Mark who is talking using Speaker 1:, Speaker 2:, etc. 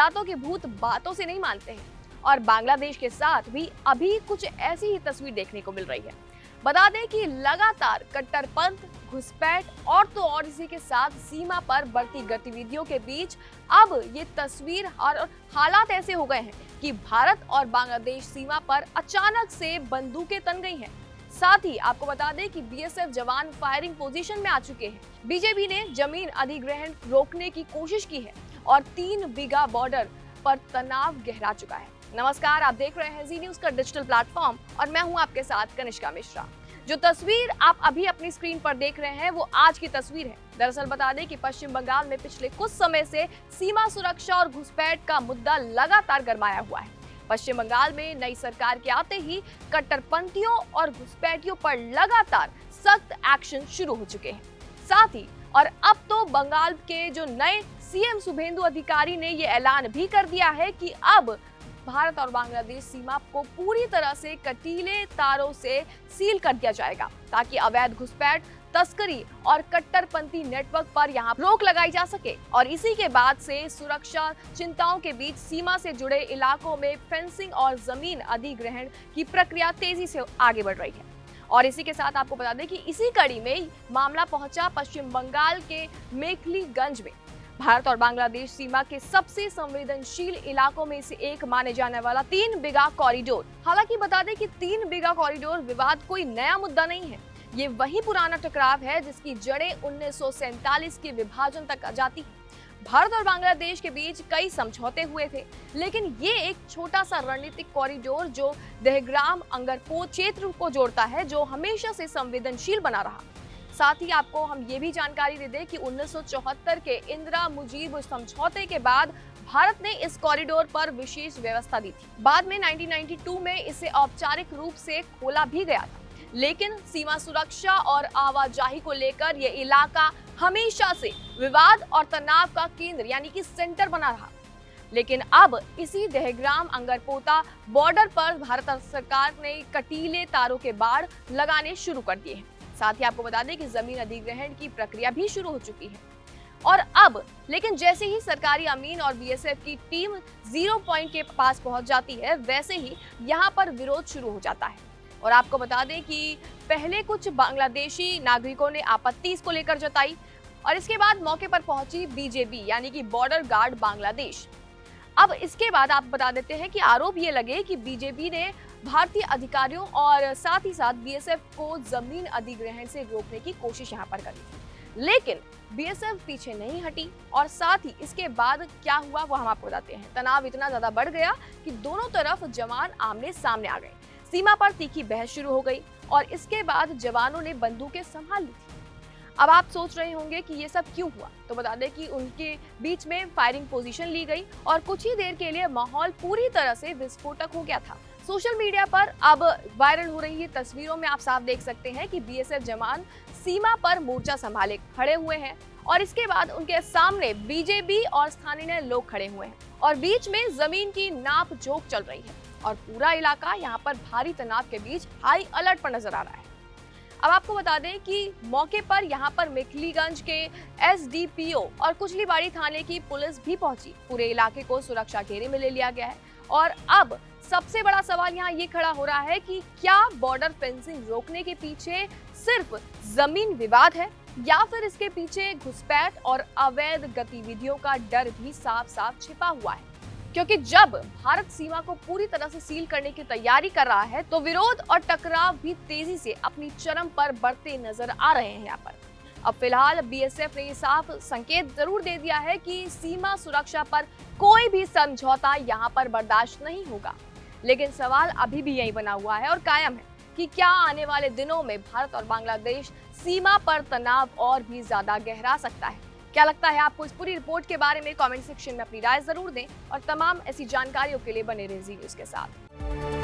Speaker 1: हालातों के भूत बातों से नहीं मानते हैं और बांग्लादेश के साथ भी अभी कुछ ऐसी ही तस्वीर देखने को मिल रही है। बता दें कि लगातार कट्टरपंथ, घुसपैठ और तो और इसी के साथ सीमा पर बढ़ती गतिविधियों के बीच अब ये तस्वीर और हालात ऐसे हो गए हैं कि भारत और बांग्लादेश सीमा पर अचानक से बंदूकें तन गई हैं। साथ ही आपको बता दें कि बीएसएफ जवान फायरिंग पोजीशन में आ चुके हैं। बीजेपी ने जमीन अधिग्रहण रोकने की कोशिश की है और 3 बीघा बॉर्डर पर तनाव गहरा चुका है। नमस्कार, आप देख रहे हैं जी न्यूज़ का डिजिटल प्लेटफॉर्म और मैं हूं आपके साथ कनिष्का मिश्रा। जो तस्वीर आप अभी अपनी स्क्रीन पर देख रहे हैं वो आज की तस्वीर है। दरअसल बता दें कि पश्चिम बंगाल में पिछले कुछ समय से सीमा सुरक्षा और घुसपैठ का मुद्दा लगातार गरमाया हुआ है। पश्चिम बंगाल में नई सरकार के आते ही कट्टरपंथियों और घुसपैठियों पर लगातार सख्त एक्शन शुरू हो चुके हैं। साथ ही और अब तो बंगाल के जो नए सीएम शुभेंदु अधिकारी ने ये ऐलान भी कर दिया है कि अब भारत और बांग्लादेश सीमा को पूरी तरह से कटीले तारों से सील कर दिया जाएगा ताकि अवैध घुसपैठ, तस्करी और कट्टरपंथी नेटवर्क पर यहां रोक लगाई जा सके। और इसी के बाद से सुरक्षा चिंताओं के बीच सीमा से जुड़े इलाकों में फेंसिंग और जमीन अधिग्रहण की प्रक्रिया तेजी से आगे बढ़ रही है। और इसी के साथ आपको बता दें कि इसी कड़ी में मामला पहुंचा पश्चिम बंगाल के मेखलीगंज में। भारत और बांग्लादेश सीमा के सबसे संवेदनशील इलाकों में से एक माने जाने वाला 3 बीघा कॉरिडोर। हालांकि बता दें कि 3 बीघा कॉरिडोर विवाद कोई नया मुद्दा नहीं है। ये वही पुराना टकराव है जिसकी जड़ें 1947 के विभाजन तक जाती है। भारत और बांग्लादेश के बीच कई समझौते हुए थे, लेकिन ये एक छोटा सा रणनीतिक कॉरिडोर जो दहग्राम अंगरपोट क्षेत्र को जोड़ता है, जो हमेशा से संवेदनशील बना रहा। साथ ही आपको हम ये भी जानकारी दे दें कि 1974 के इंदिरा मुजीब समझौते के बाद भारत ने इस कॉरिडोर पर विशेष व्यवस्था दी थी। बाद में 1992 में इसे औपचारिक रूप से खोला भी गया था, लेकिन सीमा सुरक्षा और आवाजाही को लेकर यह इलाका हमेशा से विवाद और तनाव का केंद्र यानी कि सेंटर बना रहा। लेकिन अब इसी दहग्राम अंगरपोता बॉर्डर पर भारत सरकार ने कटीले तारों के बाड़ लगाने शुरू कर दिए हैं। साथ ही आपको बता दें कि जमीन अधिग्रहण की प्रक्रिया भी शुरू हो चुकी है। और अब लेकिन जैसे ही सरकारी अमीन और बीएसएफ की टीम 0 पॉइंट के पास पहुंच जाती है, वैसे ही यहां पर विरोध शुरू हो जाता है। और आपको बता दें कि पहले कुछ बांग्लादेशी नागरिकों ने आपत्ति इसको लेकर जताई और इसके बाद मौके पर पहुंची बीजेबी यानी कि बॉर्डर गार्ड बांग्लादेश। अब इसके बाद आप बता देते हैं कि आरोप ये लगे कि बीजेपी ने भारतीय अधिकारियों और साथ ही साथ बीएसएफ को जमीन अधिग्रहण से रोकने की कोशिश यहां पर करी थी, लेकिन बीएसएफ पीछे नहीं हटी। और साथ ही इसके बाद क्या हुआ वो हम आपको बताते हैं। तनाव इतना ज्यादा बढ़ गया कि दोनों तरफ जवान आमने सामने आ गए। सीमा पर तीखी बहस शुरू हो गई और इसके बाद जवानों ने बंदूकें संभाल ली थी। अब आप सोच रहे होंगे कि ये सब क्यों हुआ, तो बता दें कि उनके बीच में फायरिंग पोजीशन ली गई और कुछ ही देर के लिए माहौल पूरी तरह से विस्फोटक हो गया था। सोशल मीडिया पर अब वायरल हो रही तस्वीरों में आप साफ देख सकते हैं कि बीएसएफ जवान सीमा पर मोर्चा संभाले खड़े हुए हैं और इसके बाद उनके सामने बीजेपी और स्थानीय लोग खड़े हुए हैं और बीच में जमीन की नाप जोख चल रही है और पूरा इलाका यहाँ पर भारी तनाव के बीच हाई अलर्ट पर नजर आ रहा है। अब आपको बता दें कि मौके पर यहाँ पर मेखलीगंज के एसडीपीओ और कुचलीबाड़ी थाने की पुलिस भी पहुंची। पूरे इलाके को सुरक्षा घेरे में ले लिया गया है और अब सबसे बड़ा सवाल यहाँ ये खड़ा हो रहा है कि क्या बॉर्डर फेंसिंग रोकने के पीछे सिर्फ जमीन विवाद है या फिर इसके पीछे घुसपैठ और अवैध गतिविधियों का डर भी साफ साफ छिपा हुआ है। क्योंकि जब भारत सीमा को पूरी तरह से सील करने की तैयारी कर रहा है तो विरोध और टकराव भी तेजी से अपनी चरम पर बढ़ते नजर आ रहे हैं यहाँ पर। अब फिलहाल बीएसएफ ने साफ संकेत जरूर दे दिया है कि सीमा सुरक्षा पर कोई भी समझौता यहाँ पर बर्दाश्त नहीं होगा, लेकिन सवाल अभी भी यही बना हुआ है और कायम है कि क्या आने वाले दिनों में भारत और बांग्लादेश सीमा पर तनाव और भी ज्यादा गहरा सकता है। क्या लगता है आपको इस पूरी रिपोर्ट के बारे में? कमेंट सेक्शन में अपनी राय जरूर दें और तमाम ऐसी जानकारियों के लिए बने रहिए जी न्यूज़ के साथ।